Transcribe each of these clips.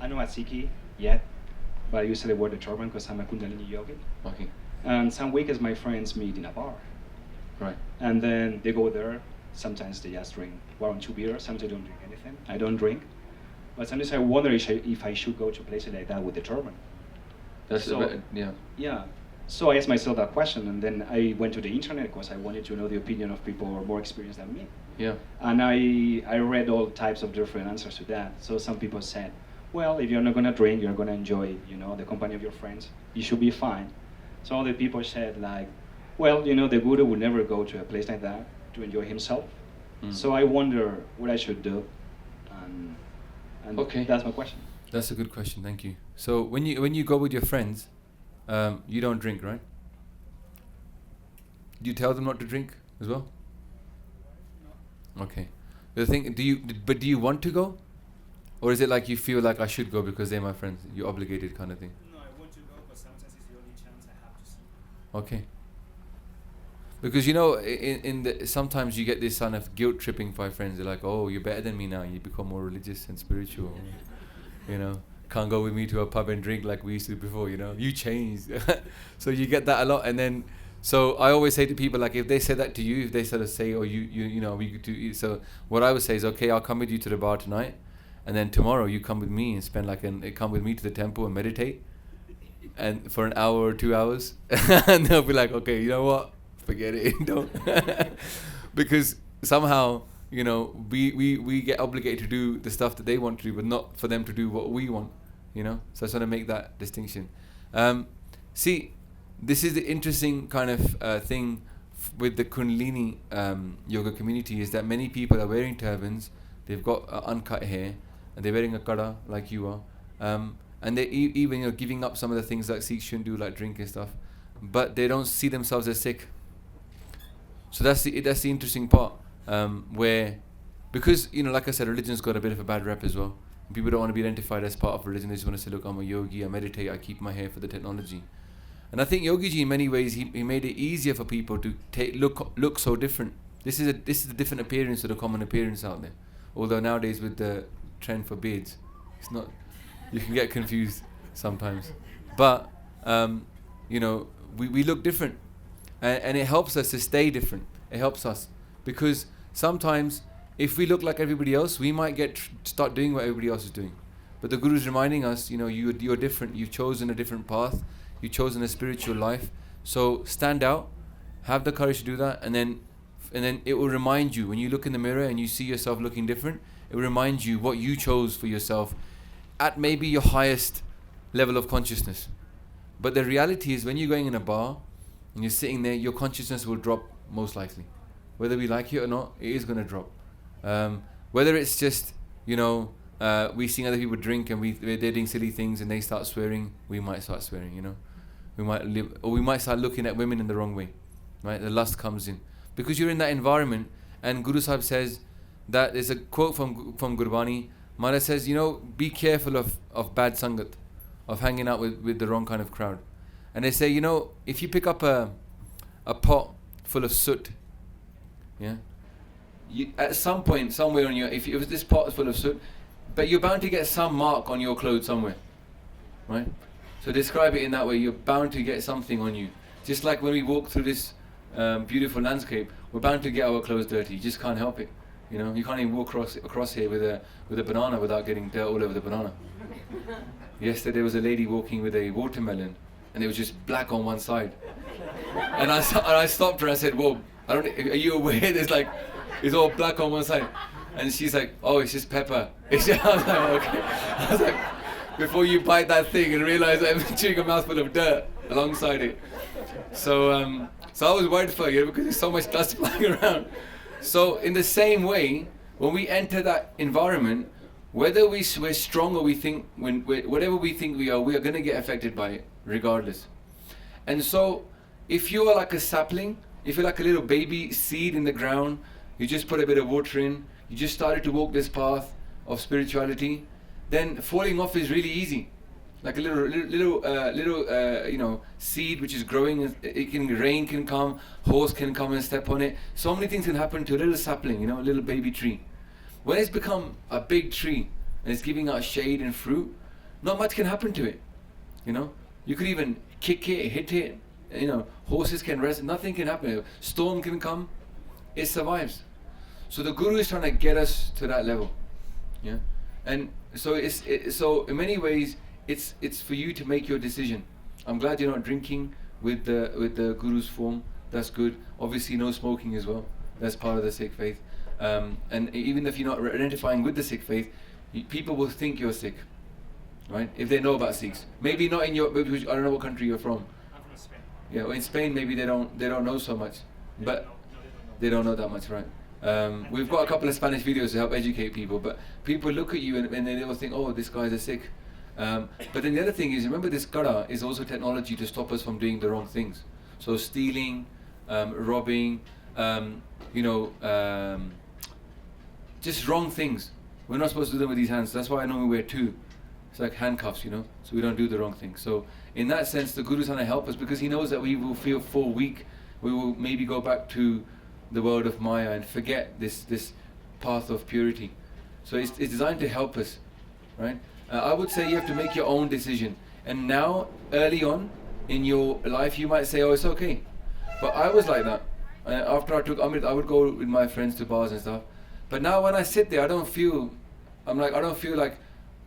I'm not a Sikhi yet, but I usually wear the turban because I'm a Kundalini yogi. Okay. And some weekends my friends meet in a bar. Right. And then they go there. Sometimes they just drink 1 or 2 beers. Sometimes they don't drink anything. I don't drink. But sometimes I wonder if I should go to places like that with the turban. That's So- yeah. Yeah. So I asked myself that question, and then I went to the internet because I wanted to know the opinion of people who are more experienced than me. Yeah. And I read all types of different answers to that. So some people said, well, if you're not gonna drink, you're gonna enjoy, the company of your friends. You should be fine. So other people said like, well, the Guru would never go to a place like that to enjoy himself. So I wonder what I should do. And Okay. that's my question. That's a good question. Thank you. So when you go with your friends, you don't drink, right? Do you tell them not to drink as well? No. Okay. The thing, do you want to go, or is it like you feel like I should go because they're my friends? You're obligated, kind of thing. No, I want to go, but sometimes it's the only chance I have to see. Okay. Because sometimes you get this kind of guilt tripping by friends. They're like, oh, you're better than me now. You become more religious and spiritual. Can't go with me to a pub and drink like we used to before. You changed. So you get that a lot. And then, so I always say to people, like, if they say that to you, if they sort of say, oh, we could do. So what I would say is, okay, I'll come with you to the bar tonight, and then tomorrow you come with me and spend come with me to the temple and meditate, and for an hour or 2 hours, and they'll be like, okay, you know what? Forget it. Don't. Because somehow, we get obligated to do the stuff that they want to do, but not for them to do what we want. So I just want to make that distinction. See, this is the interesting kind of thing with the Kundalini yoga community, is that many people are wearing turbans, they've got uncut hair, and they're wearing a kada like you are, and they're even giving up some of the things that Sikhs shouldn't do, like drink and stuff, but they don't see themselves as Sikh. So that's the interesting part, where, because like I said, religion's got a bit of a bad rep as well. People don't want to be identified as part of religion. They just want to say, look, I'm a yogi, I meditate, I keep my hair for the technology. And I think Yogiji, in many ways, he made it easier for people to look so different. This is a different appearance to the common appearance out there. Although nowadays with the trend for beards, it's not. You can get confused sometimes, but we look different, and it helps us to stay different. It helps us because sometimes if we look like everybody else, we might start doing what everybody else is doing. But the Guru is reminding us, you're different. You've chosen a different path. You've chosen a spiritual life. So stand out, have the courage to do that, and then it will remind you, when you look in the mirror and you see yourself looking different, it will remind you what you chose for yourself at maybe your highest level of consciousness. But the reality is, when you're going in a bar and you're sitting there, your consciousness will drop most likely. Whether we like it or not, it is going to drop. Whether it's just, we see other people drink and they're doing silly things and they start swearing, we might start swearing, we might start looking at women in the wrong way, right? The lust comes in because you're in that environment. And Guru Sahib says that, there's a quote from Gurbani. Maharaj says, be careful of bad sangat, of hanging out with the wrong kind of crowd. And they say, if you pick up a pot full of soot, at some point, somewhere on if this pot is full of soot, but you're bound to get some mark on your clothes somewhere, right? So describe it in that way. You're bound to get something on you. Just like when we walk through this beautiful landscape, we're bound to get our clothes dirty. You just can't help it. You can't even walk across here with a banana without getting dirt all over the banana. Yesterday there was a lady walking with a watermelon, and it was just black on one side. And I stopped her. I said, "Whoa, are you aware? It's all black on one side." And she's like, "Oh, it's just pepper." I was like, "Okay." I was like, before you bite that thing and realize I'm chewing a mouthful of dirt alongside it. So I was worried for you because there's so much dust flying around. So in the same way, when we enter that environment, whether we're strong or whatever we think we are going to get affected by it, regardless. And so, if you are like a sapling, if you're like a little baby seed in the ground, you just put a bit of water in, you just started to walk this path of spirituality, then falling off is really easy. like a little seed which is growing. Rain can come, horse can come and step on it. So many things can happen to a little sapling, a little baby tree. When it's become a big tree and it's giving out shade and fruit, not much can happen to it. You could even kick it, hit it. Horses can rest. Nothing can happen. Storm can come, it survives. So the Guru is trying to get us to that level. Yeah, and so so in many ways it's for you to make your decision. I'm glad you're not drinking with the Guru's form. That's good. Obviously, no smoking as well. That's part of the Sikh faith. And even if you're not identifying with the Sikh faith, people will think you're Sikh, right? If they know about Sikhs, maybe not in your. I don't know what country you're from. I'm from Spain. Yeah, well, in Spain maybe they don't know so much, but they don't know that much, right? We've got a couple of Spanish videos to help educate people, but people look at you and they will think, oh, this guy's a Sikh. But then the other thing is, remember, this kara is also technology to stop us from doing the wrong things. So stealing, robbing, just wrong things. We're not supposed to do them with these hands. That's why I normally wear two. It's like handcuffs, so we don't do the wrong thing. So in that sense, the Guru's trying to help us because he knows that we will fall weak. We will maybe go back to the world of Maya and forget this path of purity. So it's designed to help us, right? I would say you have to make your own decision. And now, early on in your life, you might say, oh, it's okay. But I was like that. After I took Amrit, I would go with my friends to bars and stuff. But now when I sit there, I don't feel like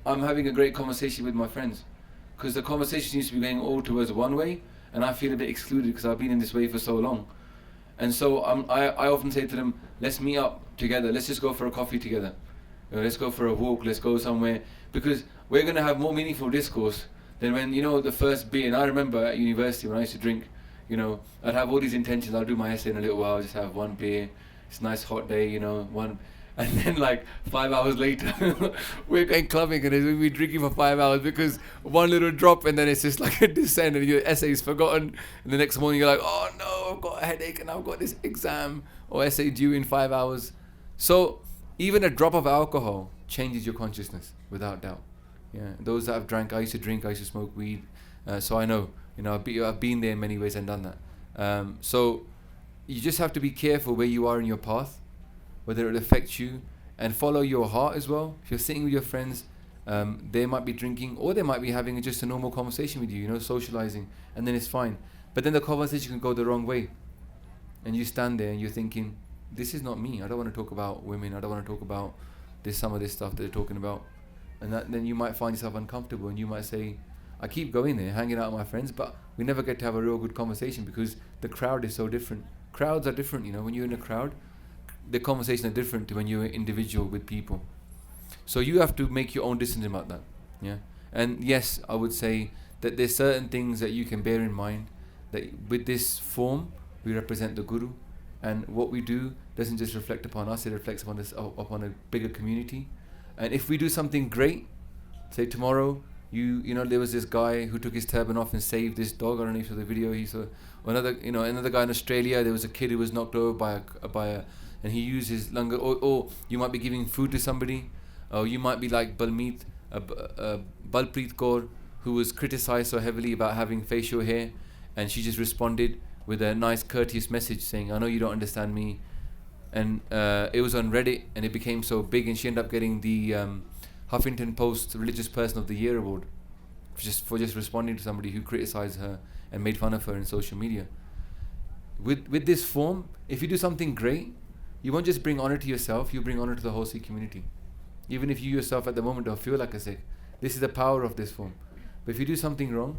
I'm having a great conversation with my friends. Because the conversation used to be going all towards one way, and I feel a bit excluded because I've been in this way for so long. And so I often say to them, let's meet up together. Let's just go for a coffee together. Let's go for a walk. Let's go somewhere. Because we're going to have more meaningful discourse than when, the first beer. And I remember at university when I used to drink, I'd have all these intentions. I'll do my essay in a little while. I'll just have one beer. It's a nice hot day, one. And then like 5 hours later, we're going clubbing and we'll be drinking for 5 hours because one little drop and then it's just like a descent and your essay is forgotten. And the next morning you're like, oh no, I've got a headache and I've got this exam or essay due in 5 hours. So even a drop of alcohol changes your consciousness without doubt. Yeah, those that have drank, I used to drink, I used to smoke weed. So I know, I've been there in many ways and done that. So you just have to be careful where you are in your path, whether it affects you, and follow your heart as well. If you're sitting with your friends, they might be drinking or they might be having just a normal conversation with you, socializing, and then it's fine. But then the conversation can go the wrong way. And you stand there and you're thinking, this is not me. I don't want to talk about women. I don't want to talk about some of this stuff that they're talking about. And then you might find yourself uncomfortable and you might say, I keep going there, hanging out with my friends, but we never get to have a real good conversation because the crowd is so different. Crowds are different, when you're in a crowd, the conversation are different to when you're an individual with people. So you have to make your own decision about that. Yeah. And yes, I would say that there's certain things that you can bear in mind, that with this form we represent the Guru, and what we do doesn't just reflect upon us, it reflects upon a bigger community. And if we do something great, say tomorrow there was this guy who took his turban off and saved this dog. I don't know if you saw the video. He saw another guy in Australia. There was a kid who was knocked over by a and he used his langar. Or you might be giving food to somebody, or you might be like Balmeet, Balpreet Kaur, who was criticized so heavily about having facial hair, and she just responded with a nice courteous message saying, I know you don't understand me. And it was on Reddit and it became so big, and she ended up getting the Huffington Post Religious Person of the Year award for just responding to somebody who criticized her and made fun of her in social media. With this form, if you do something great, you won't just bring honor to yourself, you bring honor to the whole Sikh community. Even if you yourself at the moment don't feel like a Sikh. This is the power of this form. But if you do something wrong,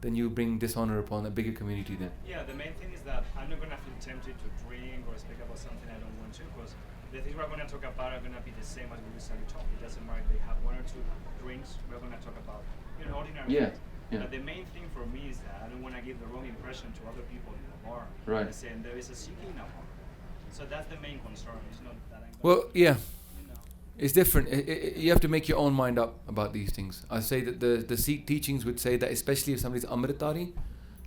then you bring dishonor upon a bigger community then. Yeah, the main thing is that I'm not going to feel tempted to drink or speak about something I don't want to, because the things we're going to talk about are going to be the same as we usually talk. It doesn't matter if they have one or two drinks, we're going to talk about ordinary things. Yeah. But the main thing for me is that I don't want to give the wrong impression to other people in the bar. Right. Saying there is a Sikhi in a bar. So that's the main concern. It's not that I'm it's different. You have to make your own mind up about these things. I say that the Sikh teachings would say that especially if somebody's Amritari,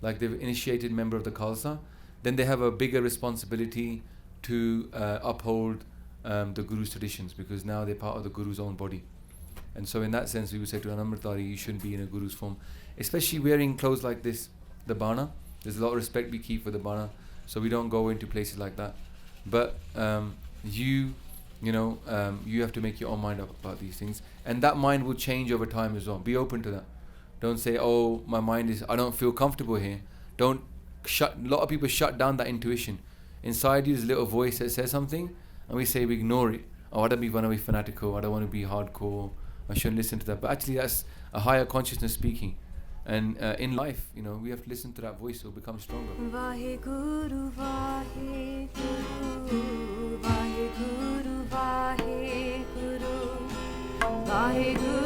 like they've initiated member of the Khalsa, then they have a bigger responsibility to uphold the Guru's traditions, because now they're part of the Guru's own body. And so in that sense, we would say to an Amritari, you shouldn't be in a guru's form, especially wearing clothes like this, the bana. There's a lot of respect we keep for the bana, so we don't go into places like that. But you have to make your own mind up about these things, and that mind will change over time as well. Be open to that. Don't say, oh, my mind is, I don't feel comfortable here. Don't a lot of people shut down that intuition. Inside you, there's a little voice that says something, and we ignore it. Oh, I don't want to be fanatical, I don't want to be hardcore, I shouldn't listen to that. But actually that's a higher consciousness speaking. And in life, we have to listen to that voice to become stronger. Vaheguru, Vaheguru, Vaheguru, Vaheguru, Vaheguru.